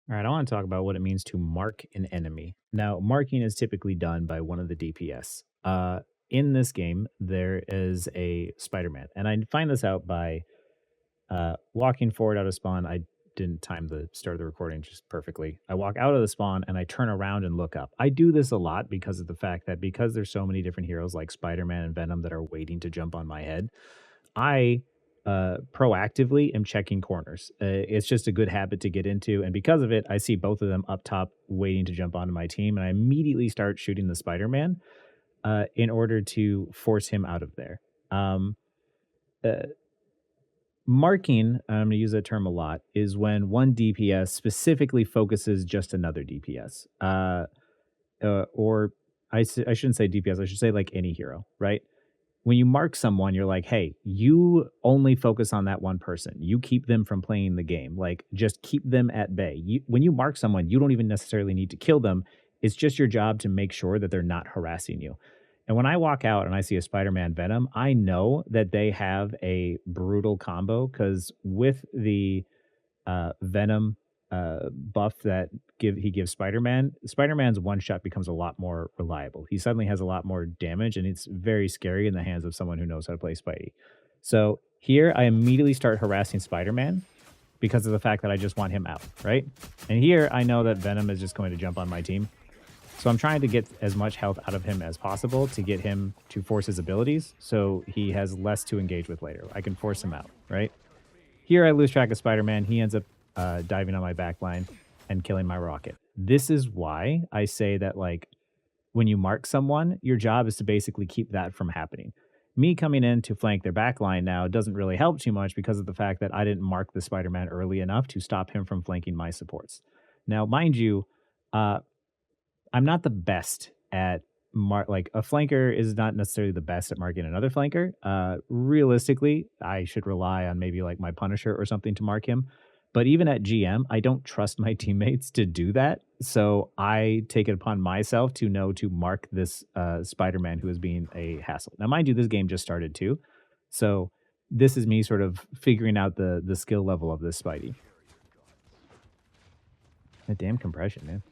All right, I want to talk about what it means to mark an enemy. Now, marking is typically done by one of the DPS. In this game, there is a Spider-Man, and I find this out by walking forward out of spawn. I didn't time the start of the recording just perfectly. I walk out of the spawn and I turn around and look up. I do this a lot because of the fact that because there's so many different heroes like Spider-Man and Venom that are waiting to jump on my head, I proactively am checking corners. It's just a good habit to get into. And because of it, I see both of them up top waiting to jump onto my team. And I immediately start shooting the Spider Man in order to force him out of there. Um, uh, Marking, I'm going to use that term a lot, is when one DPS specifically focuses just another DPS. Or I shouldn't say DPS, I should say like any hero, right? When you mark someone, you're like, hey, you only focus on that one person. You keep them from playing the game. Like, just keep them at bay. When you mark someone, you don't even necessarily need to kill them. It's just your job to make sure that they're not harassing you. And when I walk out and I see a Spider Man Venom, I know that they have a brutal combo because with the Venom buff that he gives Spider-Man, Spider-Man's one shot becomes a lot more reliable. He suddenly has a lot more damage, and it's very scary in the hands of someone who knows how to play Spidey. So here, I immediately start harassing Spider-Man because of the fact that I just want him out, right? And here, I know that Venom is just going to jump on my team. So I'm trying to get as much health out of him as possible to get him to force his abilities so he has less to engage with later. I can force him out, right? Here I lose track of Spider-Man. He ends up diving on my back line and killing my rocket. This is why I say that, like, when you mark someone, your job is to basically keep that from happening. Me coming in to flank their back line now doesn't really help too much because of the fact that I didn't mark the Spider-Man early enough to stop him from flanking my supports. Now, mind you, uh, I'm not the best at like a flanker is not necessarily the best at marking another flanker. Realistically, I should rely on maybe like my Punisher or something to mark him. But even at GM, I don't trust my teammates to do that. So I take it upon myself to know to mark this Spider-Man who is being a hassle. Now, mind you, this game just started too. So this is me sort of figuring out the skill level of this Spidey. That damn compression, man.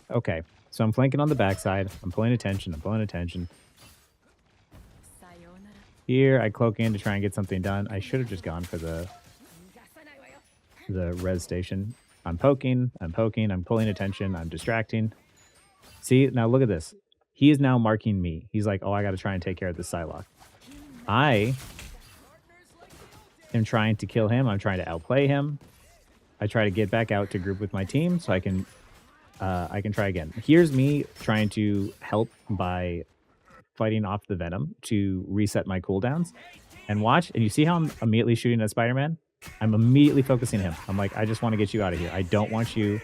Okay, so I'm flanking on the backside. I'm pulling attention. I'm pulling attention. Here, I cloak in to try and get something done. I should have just gone for the res station. I'm poking. I'm poking. I'm pulling attention. I'm distracting. See, now look at this. He is now marking me. He's like, oh, I got to try and take care of this Psylocke. I am trying to kill him. I'm trying to outplay him. I try to get back out to group with my team so I can try again. Here's me trying to help by fighting off the Venom to reset my cooldowns. And watch, and you see how I'm immediately shooting at Spider-Man? I'm immediately focusing him. I'm like, I just want to get you out of here. I don't want you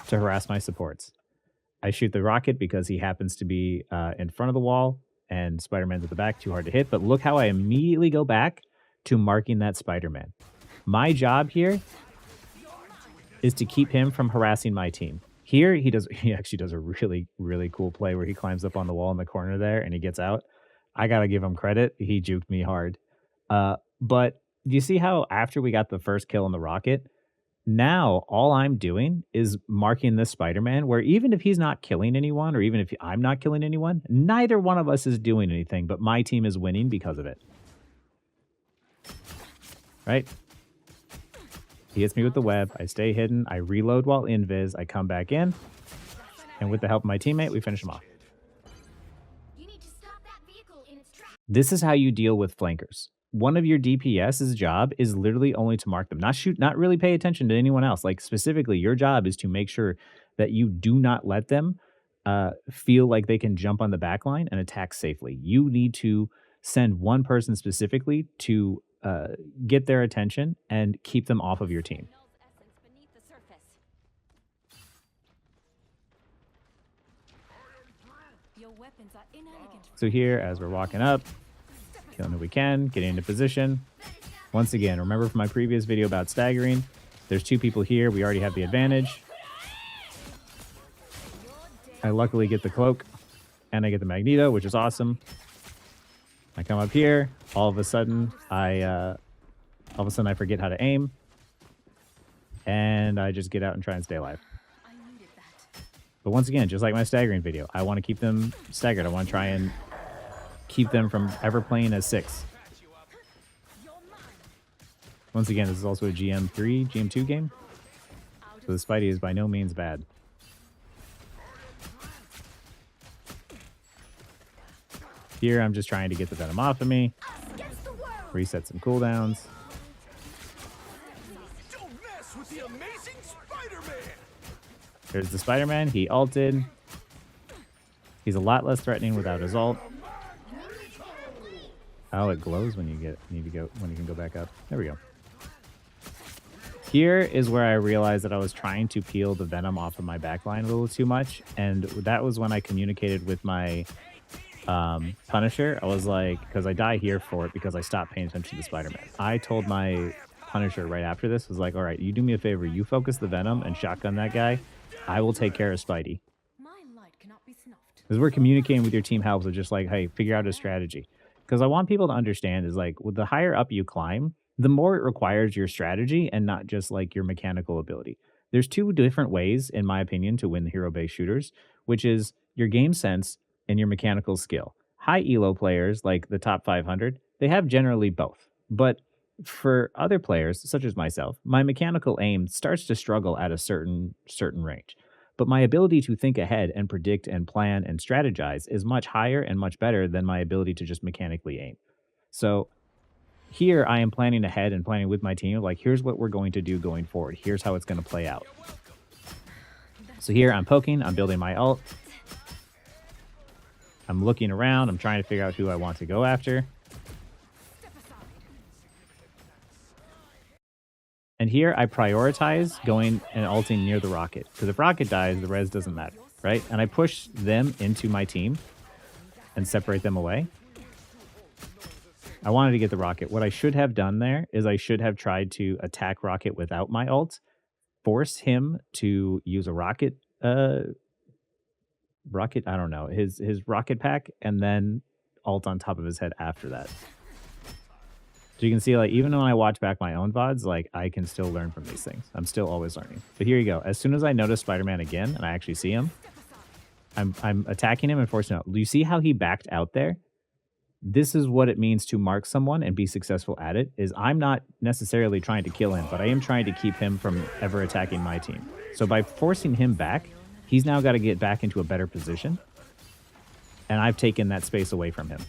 to harass my supports. I shoot the rocket because he happens to be in front of the wall, and Spider-Man's at the back, too hard to hit. But look how I immediately go back to marking that Spider-Man. My job here is to keep him from harassing my team. Here, he actually does a really, really cool play where he climbs up on the wall in the corner there and he gets out. I got to give him credit. He juked me hard. But do you see how after we got the first kill on the rocket, now all I'm doing is marking this Spider-Man where even if he's not killing anyone or even if I'm not killing anyone, neither one of us is doing anything, but my team is winning because of it. Right? He hits me with the web. I stay hidden. I reload while invis. I come back in. And with the help of my teammate, we finish him off. This is how you deal with flankers. One of your DPS's job is literally only to mark them, not shoot, not really pay attention to anyone else. Like specifically, your job is to make sure that you do not let them feel like they can jump on the back line and attack safely. You need to send one person specifically to get their attention and keep them off of your team. So here, as we're walking up, killing who we can, getting into position. Once again, remember from my previous video about staggering, there's two people here. We already have the advantage. I luckily get the cloak, and I get the Magneto, which is awesome. I come up here. All of a sudden, I forget how to aim, and I just get out and try and stay alive. But once again, just like my staggering video, I want to keep them staggered. I want to try and keep them from ever playing as 6. Once again, this is also a GM3, GM2 game, so the Spidey is by no means bad. Here, I'm just trying to get the Venom off of me, reset some cooldowns. There's the Spider-Man. He ulted. He's a lot less threatening without his ult. Oh, it glows when you can go back up. There we go. Here is where I realized that I was trying to peel the Venom off of my backline a little too much, and that was when I communicated with my Punisher. I was like, because I die here for it because I stopped paying attention to the Spider-Man. I told my Punisher right after this, was like, all right, you do me a favor, you focus the Venom and shotgun that guy. I will take care of Spidey. Because we're communicating with your team helps with just like, hey, figure out a strategy. Because I want people to understand is like, with the higher up you climb, the more it requires your strategy and not just like your mechanical ability. There's 2 different ways, in my opinion, to win hero-based shooters, which is your game sense and your mechanical skill. High Elo players, like the top 500, they have generally both. But for other players, such as myself, my mechanical aim starts to struggle at a certain range. But my ability to think ahead and predict and plan and strategize is much higher and much better than my ability to just mechanically aim. So here I am planning ahead and planning with my team, like, here's what we're going to do going forward. Here's how it's going to play out. So here I'm poking, I'm building my ult. I'm looking around, I'm trying to figure out who I want to go after. And here I prioritize going and ulting near the rocket. Because if rocket dies, the res doesn't matter, right? And I push them into my team and separate them away. I wanted to get the rocket. What I should have done there is I should have tried to attack rocket without my ult, force him to use a rocket, I don't know, his rocket pack, and then ult on top of his head after that. So you can see, like, even when I watch back my own VODs, like, I can still learn from these things. I'm still always learning. But here you go. As soon as I notice Spider-Man again, and I actually see him, I'm attacking him and forcing him out. Do you see how he backed out there? This is what it means to mark someone and be successful at it, is I'm not necessarily trying to kill him, but I am trying to keep him from ever attacking my team. So by forcing him back, he's now got to get back into a better position, and I've taken that space away from him.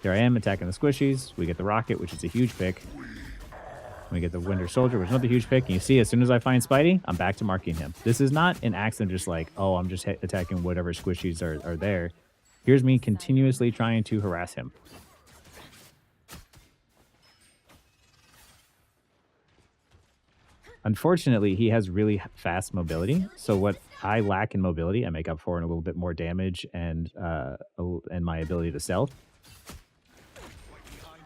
There I am attacking the squishies. We get the rocket, which is a huge pick. We get the Winter Soldier, which is another huge pick. And you see, as soon as I find Spidey, I'm back to marking him. This is not an accident, just like, oh, I'm just attacking whatever squishies are there. Here's me continuously trying to harass him. Unfortunately, he has really fast mobility. So what I lack in mobility, I make up for in a little bit more damage and my ability to stealth.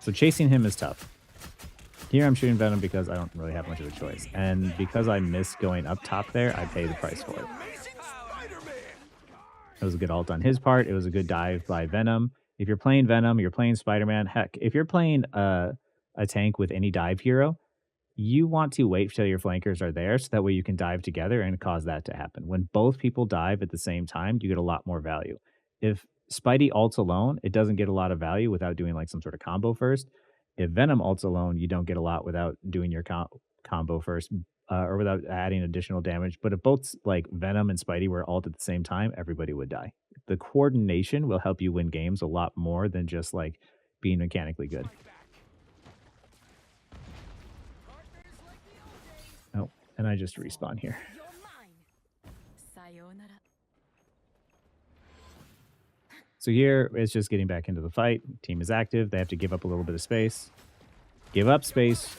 So chasing him is tough. Here I'm shooting Venom because I don't really have much of a choice. And because I miss going up top there, I pay the price for it. It was a good ult on his part. It was a good dive by Venom. If you're playing Venom, you're playing Spider-Man. Heck, if you're playing a tank with any dive hero, you want to wait till your flankers are there so that way you can dive together and cause that to happen. When both people dive at the same time, you get a lot more value. If Spidey ults alone, it doesn't get a lot of value without doing like some sort of combo first. If Venom ults alone, you don't get a lot without doing your combo first. Or without adding additional damage. But if both like Venom and Spidey were ult at the same time, everybody would die. The coordination will help you win games a lot more than just like being mechanically good. Oh, and I just respawn here. So here it's just getting back into the fight. Team is active. They have to give up a little bit of space. Give up space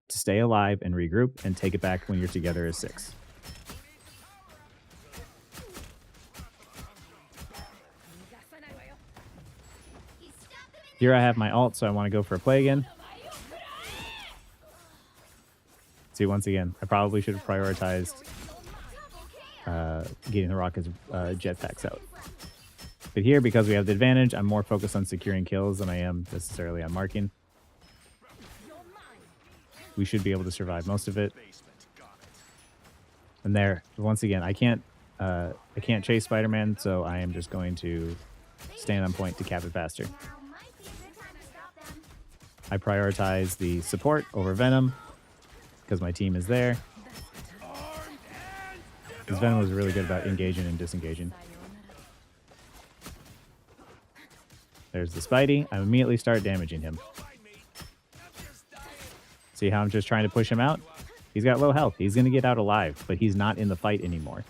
to stay alive and regroup and take it back when you're together as 6. Here I have my ult, so I want to go for a play again. See, once again, I probably should have prioritized getting the rocket's jetpacks out. But here, because we have the advantage, I'm more focused on securing kills than I am necessarily on marking. We should be able to survive most of it. And there, once again, I can't chase Spider-Man, so I am just going to stand on point to cap it faster. I prioritize the support over Venom because my team is there. Because Venom was really good about engaging and disengaging. There's the Spidey. I immediately start damaging him. See how I'm just trying to push him out? He's got low health. He's going to get out alive, but he's not in the fight anymore.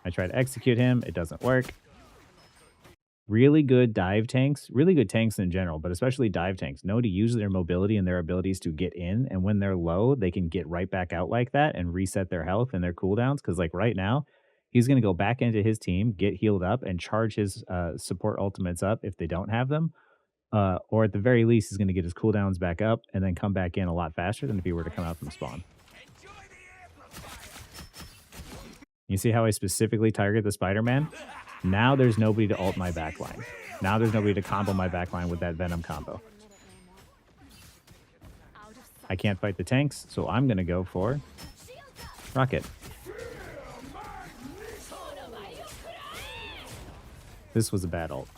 I try to execute him. It doesn't work. Really good dive tanks, really good tanks in general, but especially dive tanks, know to use their mobility and their abilities to get in. And when they're low, they can get right back out like that and reset their health and their cooldowns. Because like right now, he's going to go back into his team, get healed up, and charge his support ultimates up if they don't have them. Or at the very least, he's going to get his cooldowns back up and then come back in a lot faster than if he were to come out from spawn. You see how I specifically target the Spider-Man? Now there's nobody to ult my backline. Now there's nobody to combo my backline with that Venom combo. I can't fight the tanks, so I'm going to go for Rocket. This was a bad ult.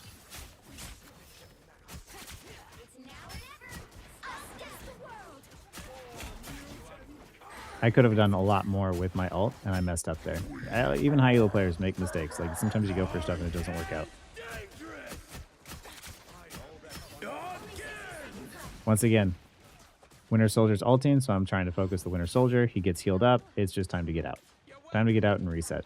I could have done a lot more with my ult, and I messed up there. Even high elo players make mistakes. Like, sometimes you go for stuff and it doesn't work out. Once again, Winter Soldier's ulting, so I'm trying to focus the Winter Soldier. He gets healed up. It's just time to get out. Time to get out and reset.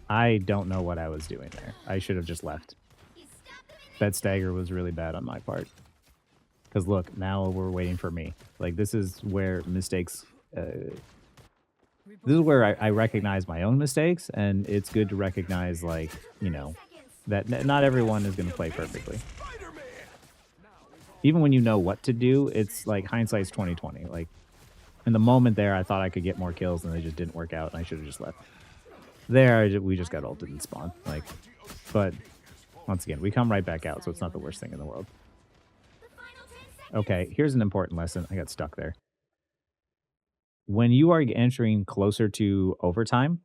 I don't know what I was doing there. I should have just left. That stagger was really bad on my part. Because look, now we're waiting for me. Like, this is where mistakes... this is where I recognize my own mistakes, and it's good to recognize, like, you know, that not everyone is going to play perfectly. Even when you know what to do, it's like hindsight's 20/20. Like, in the moment there, I thought I could get more kills, and they just didn't work out, and I should have just left. There, we just got ulted and spawned. Like, but once again, we come right back out, so it's not the worst thing in the world. Okay, here's an important lesson. I got stuck there. When you are entering closer to overtime,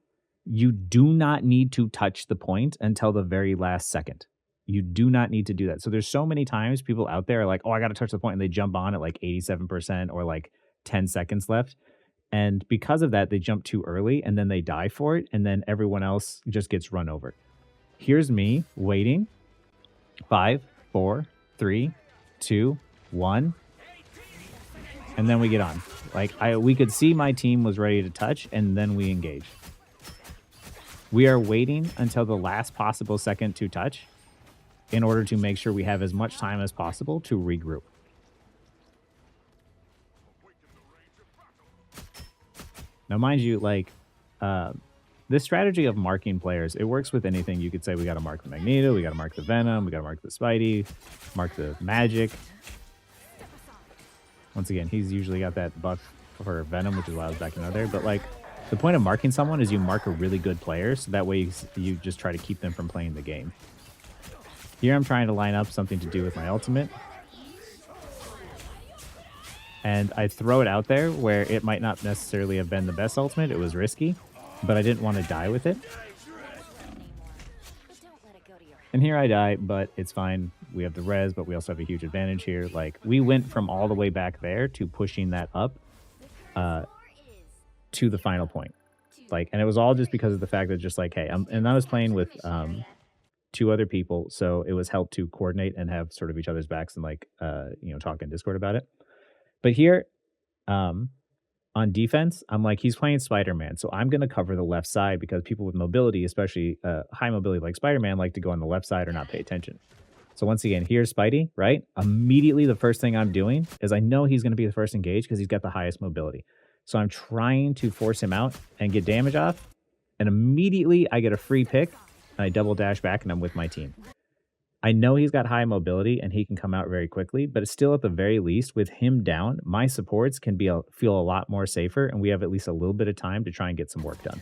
you do not need to touch the point until the very last second. You do not need to do that. So there's so many times people out there are like, oh, I got to touch the point, and they jump on at like 87% or like 10 seconds left. And because of that, they jump too early, and then they die for it, and then everyone else just gets run over. Here's me waiting. 5, 4, 3, 2, 1, and then we get on. Like, we could see my team was ready to touch, and then we engage. We are waiting until the last possible second to touch in order to make sure we have as much time as possible to regroup. Now, mind you, like, this strategy of marking players, it works with anything. You could say we got to mark the Magneto, we got to mark the Venom, we got to mark the Spidey, mark the Magic. Once again, he's usually got that buff for Venom, which is why I was backing out there. But, like, the point of marking someone is you mark a really good player, so that way you just try to keep them from playing the game. Here I'm trying to line up something to do with my ultimate. And I throw it out there where it might not necessarily have been the best ultimate. It was risky, but I didn't want to die with it. And here I die, but it's fine. We have the res, but we also have a huge advantage here. Like, we went from all the way back there to pushing that up to the final point. Like, and it was all just because of the fact that just like, hey, and I was playing with 2 other people, so it was helped to coordinate and have sort of each other's backs and like, you know, talk in Discord about it. But here, on defense, I'm like, he's playing Spider-Man, so I'm going to cover the left side because people with mobility, especially high mobility like Spider-Man, like to go on the left side or not pay attention. So once again, here's Spidey, right? Immediately, the first thing I'm doing is I know he's going to be the first engaged because he's got the highest mobility. So I'm trying to force him out and get damage off, and immediately I get a free pick, and I double dash back, and I'm with my team. I know he's got high mobility and he can come out very quickly, but it's still at the very least with him down, my supports can feel a lot more safer, and we have at least a little bit of time to try and get some work done.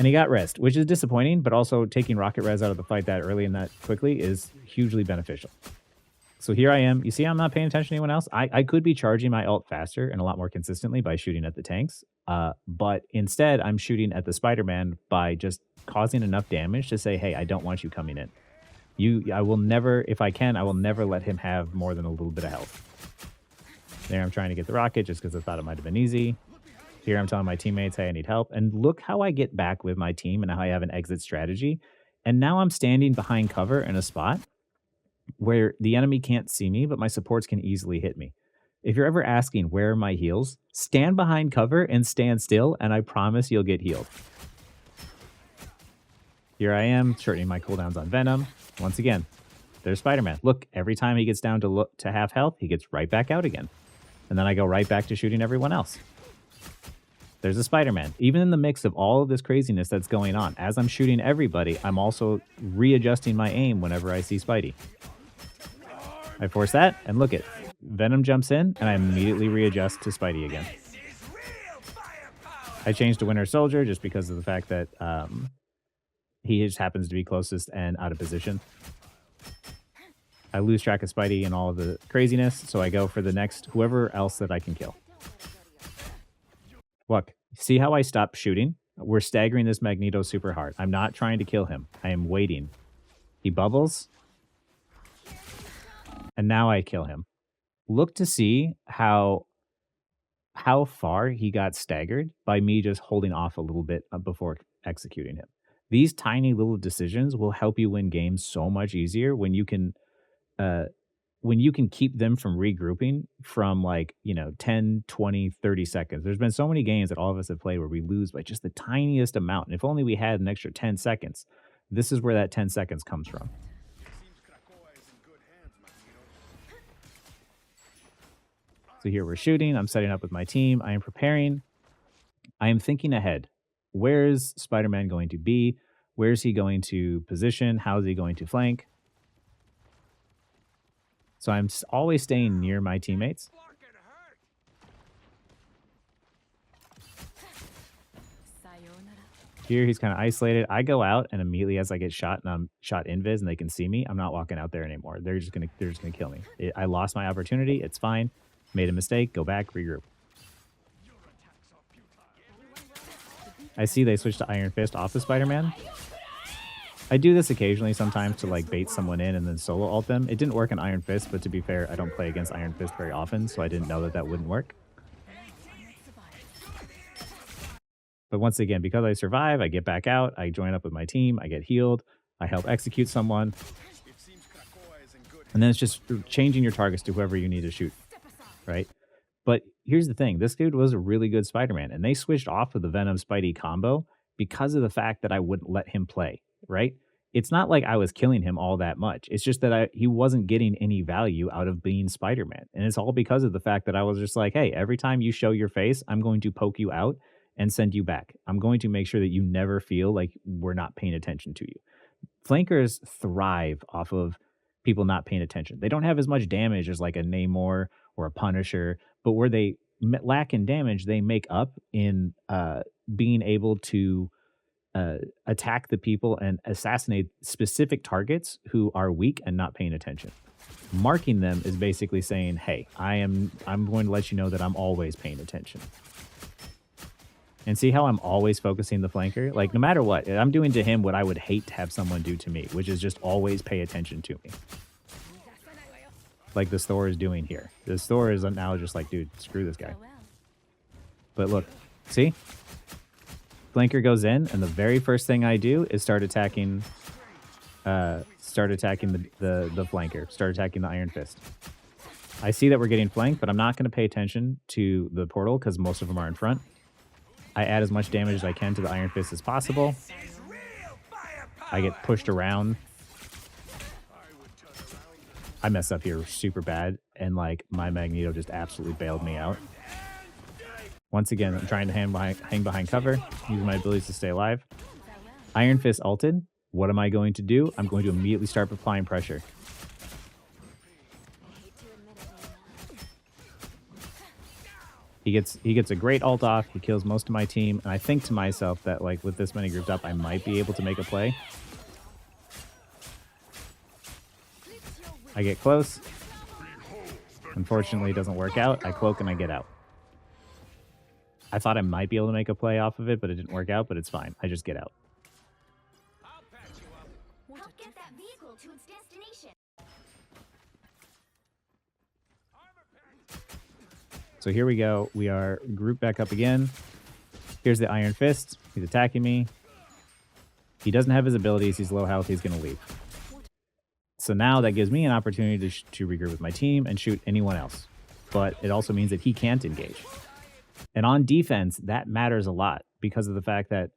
And he got rest, which is disappointing, but also taking rocket res out of the fight that early and that quickly is hugely beneficial. So here I am. You see, I'm not paying attention to anyone else. I could be charging my ult faster and a lot more consistently by shooting at the tanks. But instead, I'm shooting at the Spider-Man by just causing enough damage to say, hey, I don't want you coming in. I will never, if I can, I will never let him have more than a little bit of health. There, I'm trying to get the rocket just because I thought it might have been easy. Here, I'm telling my teammates, hey, I need help. And look how I get back with my team and how I have an exit strategy. And now I'm standing behind cover in a spot where the enemy can't see me, but my supports can easily hit me. If you're ever asking where are my heals, stand behind cover and stand still, and I promise you'll get healed. Here I am, shortening my cooldowns on Venom. Once again, there's Spider-Man. Look, every time he gets down to half health, he gets right back out again. And then I go right back to shooting everyone else. There's a Spider-Man. Even in the mix of all of this craziness that's going on, as I'm shooting everybody, I'm also readjusting my aim whenever I see Spidey. I force that, and look it. Venom jumps in, and I immediately readjust to Spidey again. I changed to Winter Soldier just because of the fact that he just happens to be closest and out of position. I lose track of Spidey and all of the craziness, so I go for the next whoever else that I can kill. Look, see how I stopped shooting? We're staggering this Magneto super hard. I'm not trying to kill him. I am waiting. He bubbles. And now I kill him. Look to see how far he got staggered by me just holding off a little bit before executing him. These tiny little decisions will help you win games so much easier when you can keep them from regrouping from 10, 20, 30 seconds. There's been so many games that all of us have played where we lose by just the tiniest amount. And if only we had an extra 10 seconds, this is where that 10 seconds comes from. So here we're shooting. I'm setting up with my team. I am preparing. I am thinking ahead. Where's Spider-Man going to be? Where's he going to position? How is he going to flank? So I'm always staying near my teammates. Here he's kind of isolated. I go out and immediately as I get shot and I'm shot invis and they can see me, I'm not walking out there anymore. They're just gonna kill me. I lost my opportunity. It's fine. Made a mistake. Go back. Regroup. I see they switched to Iron Fist off the Spider-Man. I do this occasionally sometimes to bait someone in and then solo ult them. It didn't work in Iron Fist, but to be fair, I don't play against Iron Fist very often, so I didn't know that wouldn't work. But once again, because I survive, I get back out, I join up with my team, I get healed, I help execute someone. And then it's just changing your targets to whoever you need to shoot, right? But here's the thing. This dude was a really good Spider-Man, and they switched off of the Venom Spidey combo because of the fact that I wouldn't let him play, right? It's not like I was killing him all that much. It's just that he wasn't getting any value out of being Spider-Man. And it's all because of the fact that I was just like, hey, every time you show your face, I'm going to poke you out and send you back. I'm going to make sure that you never feel like we're not paying attention to you. Flankers thrive off of people not paying attention. They don't have as much damage as like a Namor or a Punisher, but where they lack in damage, they make up in being able to attack the people and assassinate specific targets who are weak and not paying attention. Marking them is basically saying, hey, I'm going to let you know that I'm always paying attention. And see how I'm always focusing the flanker? Like, no matter what, I'm doing to him what I would hate to have someone do to me, which is just always pay attention to me. Like this Thor is doing here. This Thor is now just like, dude, screw this guy. But look, see? Flanker goes in, and the very first thing I do is start attacking the flanker. Start attacking the Iron Fist. I see that we're getting flanked, but I'm not going to pay attention to the portal because most of them are in front. I add as much damage as I can to the Iron Fist as possible. I get pushed around. I mess up here super bad, and like my Magneto just absolutely bailed me out. Once again, I'm trying to hang behind cover, using my abilities to stay alive. Iron Fist ulted. What am I going to do? I'm going to immediately start applying pressure. He gets a great ult off. He kills most of my team, and I think to myself that like with this many grouped up, I might be able to make a play. I get close. Unfortunately, it doesn't work out. I cloak and I get out. I thought I might be able to make a play off of it, but it didn't work out, but it's fine. I just get out. Help get that vehicle to its destination. So here we go. We are grouped back up again. Here's the Iron Fist. He's attacking me. He doesn't have his abilities. He's low health. He's going to leave. So now that gives me an opportunity to regroup with my team and shoot anyone else. But it also means that he can't engage. And on defense, that matters a lot because of the fact that,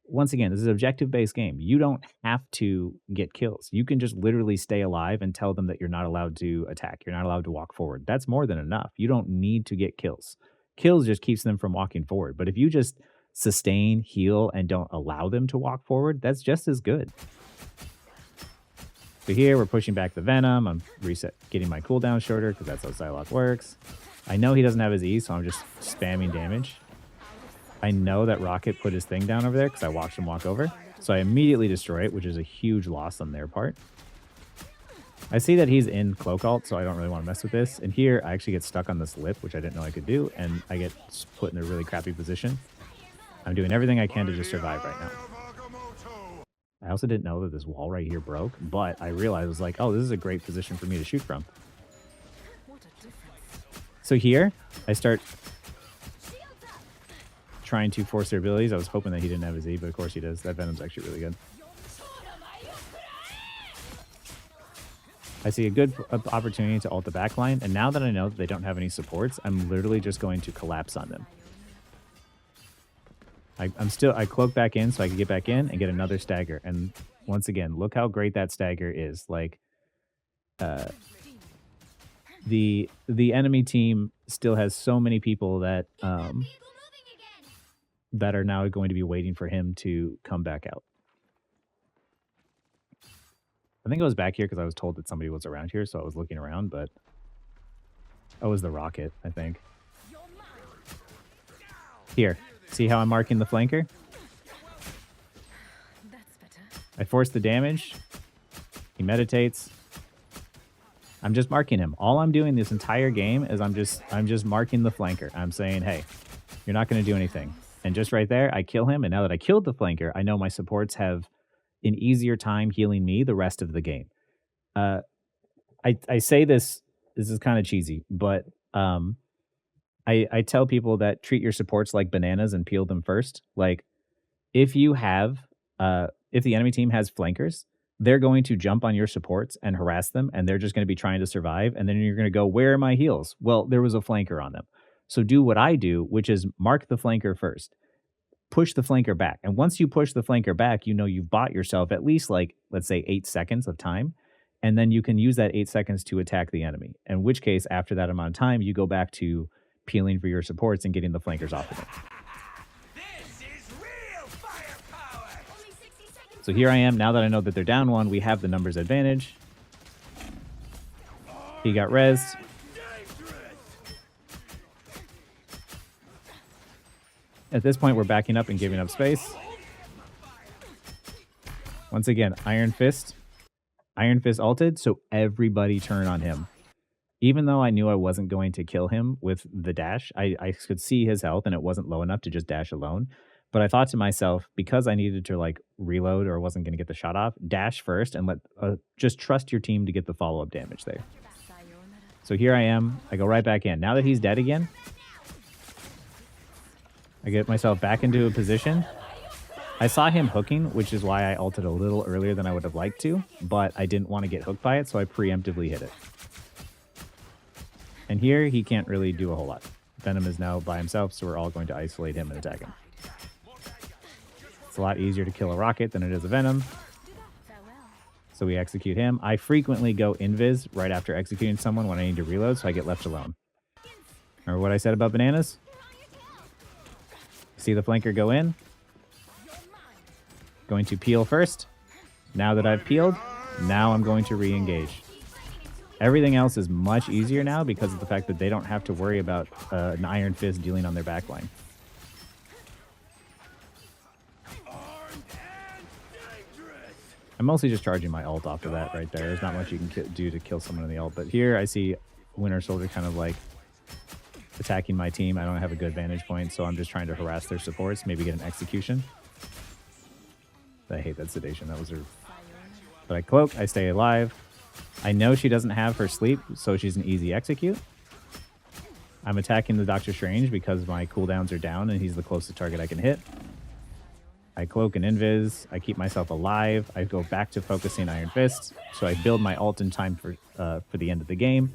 once again, this is an objective-based game. You don't have to get kills. You can just literally stay alive and tell them that you're not allowed to attack. You're not allowed to walk forward. That's more than enough. You don't need to get kills. Kills just keeps them from walking forward. But if you just sustain, heal, and don't allow them to walk forward, that's just as good. So here, we're pushing back the Venom. I'm getting my cooldown shorter because that's how Psylocke works. I know he doesn't have his E, so I'm just spamming damage. I know that Rocket put his thing down over there because I watched him walk over. So I immediately destroy it, which is a huge loss on their part. I see that he's in Cloak Ult, so I don't really want to mess with this. And here, I actually get stuck on this lip, which I didn't know I could do, and I get put in a really crappy position. I'm doing everything I can to just survive right now. I also didn't know that this wall right here broke, but I realized I was like, oh, this is a great position for me to shoot from. So here, I start trying to force their abilities. I was hoping that he didn't have his E, but of course he does. That Venom's actually really good. I see a good opportunity to ult the backline, and now that I know that they don't have any supports, I'm literally just going to collapse on them. I cloak back in so I can get back in and get another stagger. And once again, look how great that stagger is. Like, the enemy team still has so many people that that are now going to be waiting for him to come back out. I think I was back here because I was told that somebody was around here, so I was looking around, but it was the Rocket, I think. Here, see how I'm marking the flanker? I force the damage. He meditates. I'm just marking him. All I'm doing this entire game is I'm just marking the flanker. I'm saying, hey, you're not going to do anything. And just right there, I kill him. And now that I killed the flanker, I know my supports have an easier time healing me the rest of the game. I say this is kind of cheesy, but I tell people that treat your supports like bananas and peel them first. Like, if you have, if the enemy team has flankers, they're going to jump on your supports and harass them, and they're just going to be trying to survive. And then you're going to go, where are my heals? Well, there was a flanker on them. So do what I do, which is mark the flanker first. Push the flanker back. And once you push the flanker back, you know you've bought yourself at least, like, let's say 8 seconds of time. And then you can use that 8 seconds to attack the enemy. In which case, after that amount of time, you go back to peeling for your supports and getting the flankers off of them. So here I am. Now that I know that they're down 1, we have the numbers advantage. He got rezzed. At this point, we're backing up and giving up space. Once again, Iron Fist. Iron Fist ulted, so everybody turn on him. Even though I knew I wasn't going to kill him with the dash, I could see his health and it wasn't low enough to just dash alone. But I thought to myself, because I needed to like reload or wasn't going to get the shot off, dash first and let just trust your team to get the follow-up damage there. So here I am. I go right back in. Now that he's dead again, I get myself back into a position. I saw him hooking, which is why I ulted a little earlier than I would have liked to, but I didn't want to get hooked by it, so I preemptively hit it. And here, he can't really do a whole lot. Venom is now by himself, so we're all going to isolate him and attack him. It's a lot easier to kill a Rocket than it is a Venom. So we execute him. I frequently go invis right after executing someone when I need to reload, so I get left alone. Remember what I said about bananas? See the flanker go in. Going to peel first. Now that I've peeled, now I'm going to re-engage. Everything else is much easier now because of the fact that they don't have to worry about an Iron Fist dealing on their backline. I'm mostly just charging my ult off of that right there. There's not much you can do to kill someone in the ult, but here I see Winter Soldier kind of like attacking my team. I don't have a good vantage point, so I'm just trying to harass their supports, maybe get an execution. I hate that sedation. That was her. But I cloak, I stay alive. I know she doesn't have her sleep, so she's an easy execute. I'm attacking the Doctor Strange because my cooldowns are down and he's the closest target I can hit. I cloak and invis. I keep myself alive. I go back to focusing Iron Fist, so I build my ult in time for the end of the game,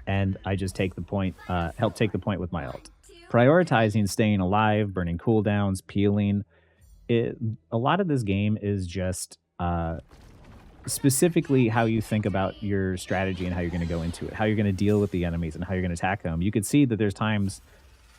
and I just take the point, help take the point with my ult. Prioritizing staying alive, burning cooldowns, peeling. A lot of this game is just specifically how you think about your strategy and how you're going to go into it, how you're going to deal with the enemies and how you're going to attack them. You could see that there's times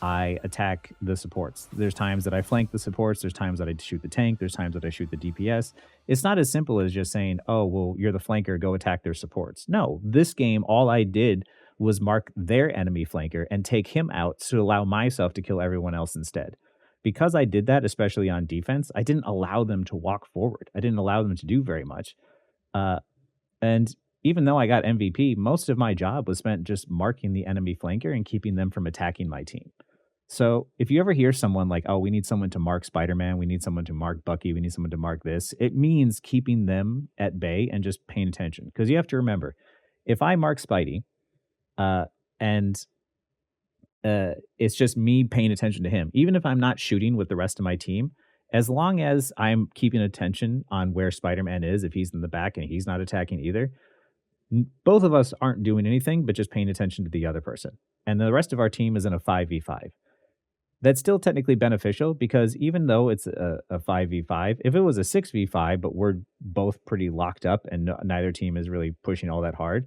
I attack the supports. There's times that I flank the supports. There's times that I shoot the tank. There's times that I shoot the DPS. It's not as simple as just saying, oh, well, you're the flanker, go attack their supports. No, this game, all I did was mark their enemy flanker and take him out to allow myself to kill everyone else instead. Because I did that, especially on defense, I didn't allow them to walk forward. I didn't allow them to do very much. And even though I got MVP, most of my job was spent just marking the enemy flanker and keeping them from attacking my team. So if you ever hear someone like, oh, we need someone to mark Spider-Man, we need someone to mark Bucky, we need someone to mark this, it means keeping them at bay and just paying attention. Because you have to remember, if I mark Spidey, and it's just me paying attention to him, even if I'm not shooting with the rest of my team, as long as I'm keeping attention on where Spider-Man is, if he's in the back and he's not attacking either, both of us aren't doing anything but just paying attention to the other person. And the rest of our team is in a 5v5. That's still technically beneficial because even though it's a 5v5, if it was a 6v5, but we're both pretty locked up and neither team is really pushing all that hard,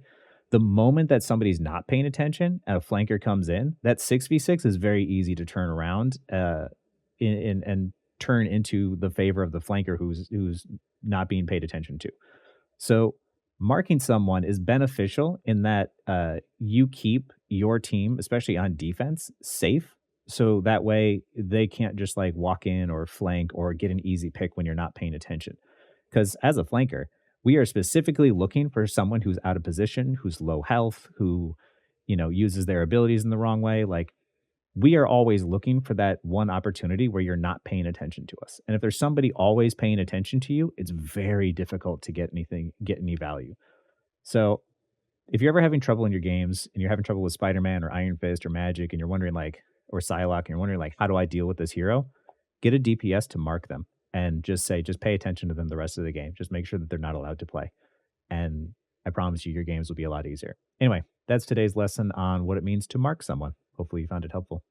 the moment that somebody's not paying attention and a flanker comes in, that 6v6 is very easy to turn around and turn into the favor of the flanker who's not being paid attention to. So marking someone is beneficial in that you keep your team, especially on defense, safe. So that way they can't just like walk in or flank or get an easy pick when you're not paying attention. Because as a flanker, we are specifically looking for someone who's out of position, who's low health, who, uses their abilities in the wrong way. Like we are always looking for that one opportunity where you're not paying attention to us. And if there's somebody always paying attention to you, it's very difficult to get any value. So if you're ever having trouble in your games and you're having trouble with Spider-Man or Iron Fist or Magic and you're wondering like, or Psylocke, and you're wondering like, how do I deal with this hero? Get a DPS to mark them and just pay attention to them the rest of the game. Just make sure that they're not allowed to play. And I promise you, your games will be a lot easier. Anyway, that's today's lesson on what it means to mark someone. Hopefully you found it helpful.